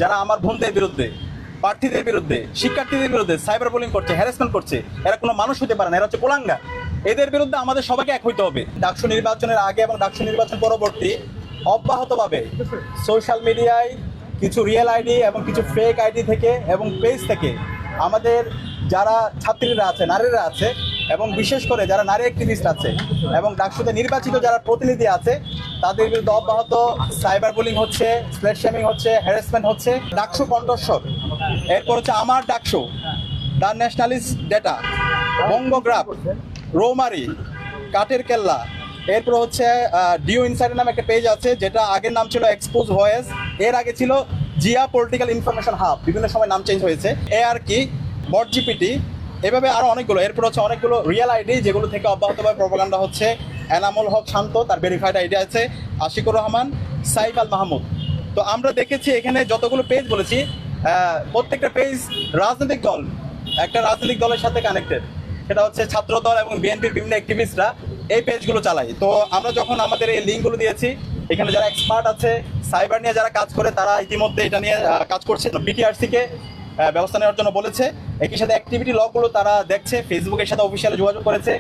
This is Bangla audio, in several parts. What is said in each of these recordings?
যারা আমার বোনদের বিরুদ্ধে, প্রার্থীদের বিরুদ্ধে, শিক্ষার্থীদের বিরুদ্ধে সাইবার বুলিং করছে, হ্যারাসমেন্ট করছে, এরা কোনো মানুষ হতে পারে না, এরা হচ্ছে কোলাঙ্গা। এদের বিরুদ্ধে আমাদের সবাইকে এক হইতে হবে। ডাকসু নির্বাচনের আগে এবং ডাকসু নির্বাচন পরবর্তী অব্যাহতভাবে সোশ্যাল মিডিয়ায় কিছু রিয়েল আইডি এবং কিছু ফেক আইডি থেকে এবং পেজ থেকে আমাদের যারা ছাত্রীরা আছে, নারীরা আছে, এবং বিশেষ করে যারা নারী অ্যাক্টিভিস্ট আছে এবং ডাকসুতে নির্বাচিত যারা প্রতিনিধি আছে, তাদের বিরুদ্ধে অব্যাহত সাইবার বুলিং হচ্ছে, স্লেট শেমিং হচ্ছে, হ্যারাসমেন্ট হচ্ছে। ডাকসু কণ্ঠস্বর, এরপর হচ্ছে আমার DUCSU, the nationalist data, Bongograph, Roumari, কাঠের কেল্লা, এরপর হচ্ছে ডিও ইনসাইডার নামে একটা পেজ আছে, যেটা আগের নাম ছিল এক্সপোজ ভয়েস, এর আগে ছিল জিয়া পলিটিক্যাল ইনফরমেশন হাব, বিভিন্ন সময় নাম চেঞ্জ হয়েছে, ARK, বট জিপিটি, এভাবে আরও অনেকগুলো। এরপর হচ্ছে অনেকগুলো রিয়েল আইডি যেগুলো থেকে অব্যাহতভাবে প্রপাগান্ডা হচ্ছে। এনামুল হক শান্ত, তার ভেরিফাইড আইডি আছে, আশিকুর রহমান, সাইফ আল মাহমুদ। তো আমরা দেখেছি এখানে যতগুলো পেজ বলেছি, প্রত্যেকটা পেজ রাজনৈতিক দল, একটা রাজনৈতিক দলের সাথে কানেক্টেড, সেটা হচ্ছে ছাত্র দল এবং বিএনপির বিভিন্ন অ্যাক্টিভিস্টরা এই পেজগুলো চালায়। তো আমরা যখন আমাদের এই লিঙ্কগুলো দিয়েছি, এখানে যারা এক্সপার্ট আছে সাইবার নিয়ে যারা কাজ করে, তারা ইতিমধ্যে এটা নিয়ে কাজ করছে, বিটিআরসিকে ব্যবস্থা নেওয়ার জন্য বলেছে। একই সাথে অ্যাক্টিভিটি লগগুলো তারা দেখছে, ফেসবুকের সাথে অফিসিয়ালি যোগাযোগ করেছে,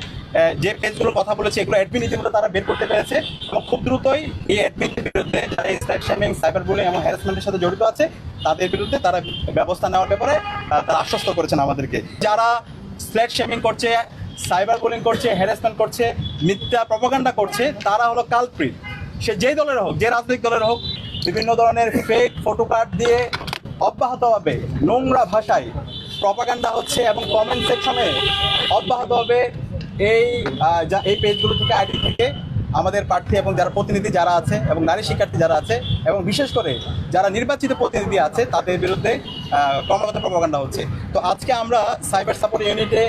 যে পেজগুলোর কথা বলেছে এগুলো অ্যাডমিন ইতিমধ্যে তারা বের করতে পেরেছে, এবং খুব দ্রুতই এই অ্যাডমিনদের বিরুদ্ধে যারা স্ট্যাক শেমিং, সাইবার বুলিং এবং হ্যারাসমেন্টের সাথে জড়িত আছে, তাদের বিরুদ্ধে তারা ব্যবস্থা নেওয়ার ব্যাপারে তারা আশ্বস্ত করেছেন আমাদেরকে। যারা স্ল্যাট শেমিং করছে, সাইবার বুলিং করছে, হ্যারাসমেন্ট করছে, মিথ্যা প্রপাগান্ডা করছে, তারা হলো কালপ্রিট। সে যেই দলের হোক, যে রাজনৈতিক দলের হোক, বিভিন্ন ধরনের ফেক ফটো কার্ড দিয়ে অব্যাহতভাবে নোংরা ভাষায় প্রপাগান্ডা হচ্ছে এবং কমেন্ট সেকশনে অব্যাহতভাবে এই পেজগুলো থেকে, আইডি থেকে আমাদের প্রার্থী এবং যারা প্রতিনিধি যারা আছে এবং নারী শিক্ষার্থী যারা আছে এবং বিশেষ করে যারা নির্বাচিত প্রতিনিধি আছে, তাদের বিরুদ্ধে ক্রমাগত প্রপাগান্ডা হচ্ছে। তো আজকে আমরা সাইবার সাপোর্ট ইউনিটে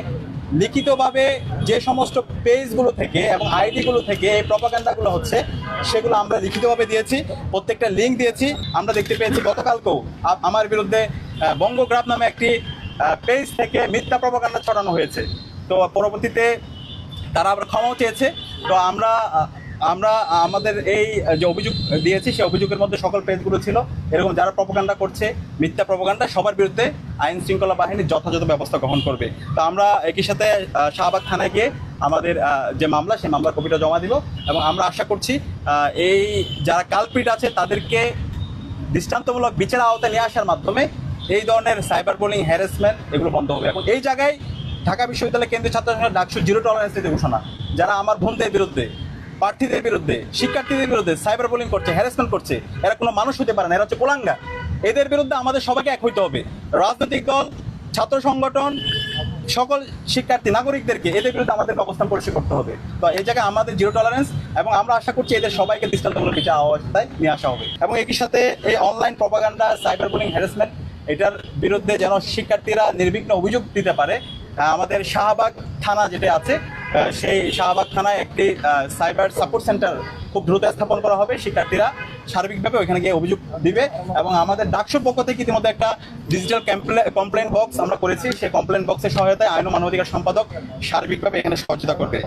লিখিতভাবে যে সমস্ত পেজগুলো থেকে এবং আইডিগুলো থেকে এই প্রপাগান্ডাগুলো হচ্ছে, সেগুলো আমরা লিখিতভাবে দিয়েছি, প্রত্যেকটা লিঙ্ক দিয়েছি। আমরা দেখতে পেয়েছি গতকালকেও আমার বিরুদ্ধে বঙ্গগ্রাফ নামে একটি পেজ থেকে মিথ্যা প্রপাগান্ডা ছড়ানো হয়েছে। তো পরবর্তীতে তারা আবার ক্ষমাও চেয়েছে। তো আমরা আমাদের এই যে অভিযোগ দিয়েছি, সেই অভিযোগের মধ্যে সকল পেজগুলো ছিল এরকম যারা প্রপাগান্ডা করছে, মিথ্যা প্রপাগান্ডা, সবার বিরুদ্ধে আইন শৃঙ্খলা বাহিনী যথাযথ ব্যবস্থা গ্রহণ করবে। তো আমরা একই সাথে শাহবাগ থানায় গিয়ে আমাদের যে মামলা, সেই মামলার কপিটা জমা দিব, এবং আমরা আশা করছি এই যারা কালপ্রিট আছে তাদেরকে দৃষ্টান্তমূলক বিচারের আওতায় নিয়ে আসার মাধ্যমে এই ধরনের সাইবার বুলিং, হ্যারাসমেন্ট এগুলো বন্ধ হবে। এখন এই জায়গায় ঢাকা বিশ্ববিদ্যালয় কেন্দ্রীয় ছাত্র সংসদ ডাকসু জিরো টলারেন্স নীতি ঘোষণা, যারা আমার বোনদের বিরুদ্ধে, প্রার্থীদের বিরুদ্ধে, শিক্ষার্থীদের বিরুদ্ধে সাইবার বুলিং করছে, হ্যারাসমেন্ট করছে, এরা কোনো মানুষ হতে পারে না, এরা হচ্ছে কোলাঙ্গা। এদের বিরুদ্ধে আমাদের সবাইকে এক হইতে হবে। রাজনৈতিক দল, ছাত্র সংগঠন, সকল শিক্ষার্থী, নাগরিকদেরকে এদের বিরুদ্ধে আমাদের অবস্থান পরিষ্কার করতে হবে। তো এই জায়গায় আমাদের জিরো টলারেন্স, এবং আমরা আশা করছি এদের সবাইকে দৃষ্টান্তমূলক বিচার অবস্থায় নিয়ে আসা হবে। এবং একই সাথে এই online propaganda, cyber bullying, harassment, এটার বিরুদ্ধে যেন শিক্ষার্থীরা নির্বিঘ্ন অভিযোগ দিতে পারে, আমাদের শাহবাগ থানা যেটা আছে, সেই শাহবাগ থানায় একটি সাইবার সাপোর্ট সেন্টার খুব দ্রুত স্থাপন করা হবে। শিক্ষার্থীরা সার্বিকভাবে ওইখানে গিয়ে অভিযোগ দিবে, এবং আমাদের ডাকসুর পক্ষ থেকে ইতিমধ্যে একটা ডিজিটাল কমপ্লেন বক্স আমরা করেছি। সেই কমপ্লেন বক্সের সহায়তায় আইন ও মানবাধিকার সম্পাদক সার্বিকভাবে এখানে সহযোগিতা করবে।